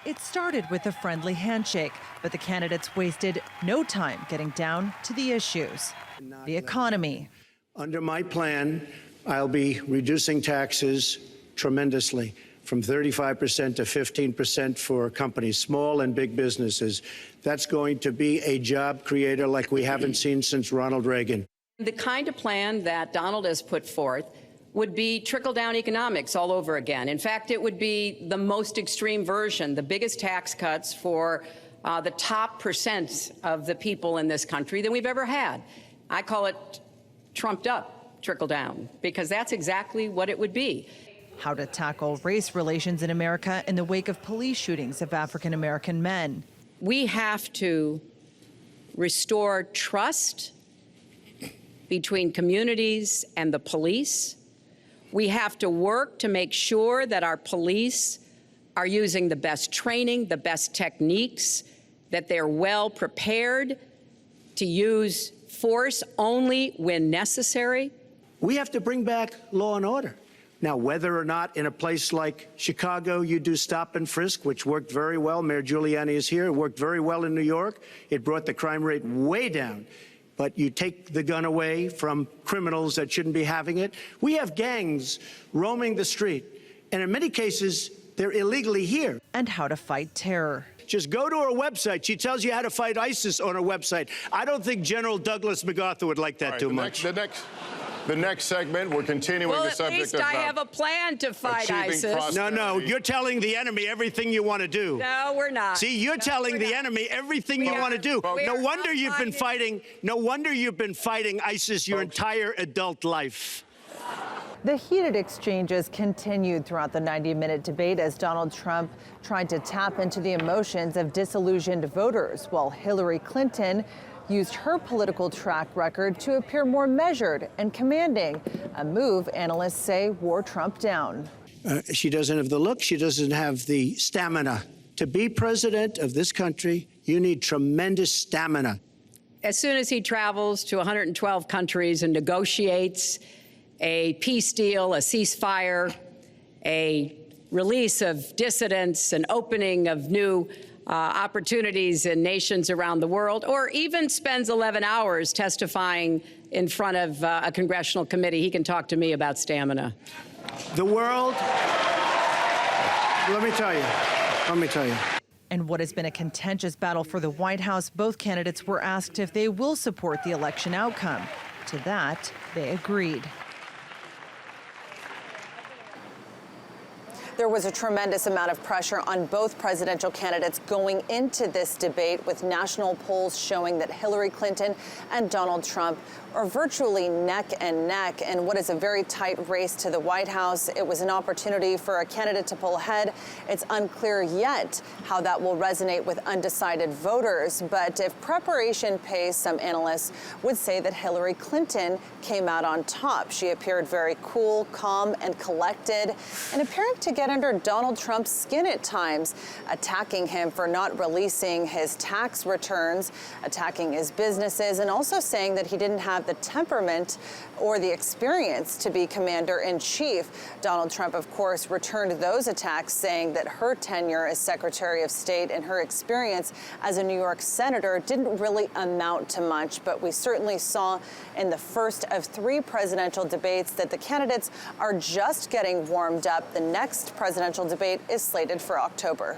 It started with a friendly handshake, but the candidates wasted no time getting down to the issues. The economy. Under my plan, I'll be reducing taxes tremendously, from 35% to 15% for companies, small and big businesses. That's going to be a job creator like we haven't seen since Ronald Reagan. The kind of plan that Donald has put forth would be trickle-down economics all over again. In fact, it would be the most extreme version, the biggest tax cuts for the top percent of the people in this country than we've ever had. I call it trumped up trickle-down, because that's exactly what it would be. How to tackle race relations in America in the wake of police shootings of African-American men. We have to restore trust between communities and the police. We have to work to make sure that our police are using the best training, the best techniques, that they're well prepared to use force only when necessary. We have to bring back law and order. Now, whether or not in a place like Chicago you do stop and frisk, which worked very well, Mayor Giuliani is here, it worked very well in New York, it brought the crime rate way down. But you take the gun away from criminals that shouldn't be having it. We have gangs roaming the street, and in many cases, they're illegally here. And how to fight terror. Just go to her website. She tells you how to fight ISIS on her website. I don't think General Douglas MacArthur would like that too much. The next segment, we're continuing the subject of... Well, at least I have a plan to fight ISIS. No, you're telling the enemy everything you want to do. No, we're not. See, you're telling the enemy everything you want to do. No wonder you've been fighting. No wonder you've been fighting ISIS your entire adult life. The heated exchanges continued throughout the 90-minute debate as Donald Trump tried to tap into the emotions of disillusioned voters, while Hillary Clinton used her political track record to appear more measured and commanding, a move analysts say wore Trump down. She doesn't have the look. She doesn't have the stamina. To be president of this country, you need tremendous stamina. As soon as he travels to 112 countries and negotiates a peace deal, a ceasefire, a release of dissidents, an opening of new opportunities in nations around the world, or even spends 11 hours testifying in front of a congressional committee, he can talk to me about stamina. The world, let me tell you. And what has been a contentious battle for the White House, both candidates were asked if they will support the election outcome. To that, they agreed. There was a tremendous amount of pressure on both presidential candidates going into this debate, with national polls showing that Hillary Clinton and Donald Trump are virtually neck and neck in what is a very tight race to the White House. It was an opportunity for a candidate to pull ahead. It's unclear yet how that will resonate with undecided voters. But if preparation pays, some analysts would say that Hillary Clinton came out on top. She appeared very cool, calm, and collected, and appearing to get under Donald Trump's skin at times, attacking him for not releasing his tax returns, attacking his businesses, and also saying that he didn't have the temperament or the experience to be commander-in-chief. Donald Trump, of course, returned those attacks, saying that her tenure as Secretary of State and her experience as a New York senator didn't really amount to much. But we certainly saw in the first of 3 presidential debates that the candidates are just getting warmed up. The next presidential debate is slated for October.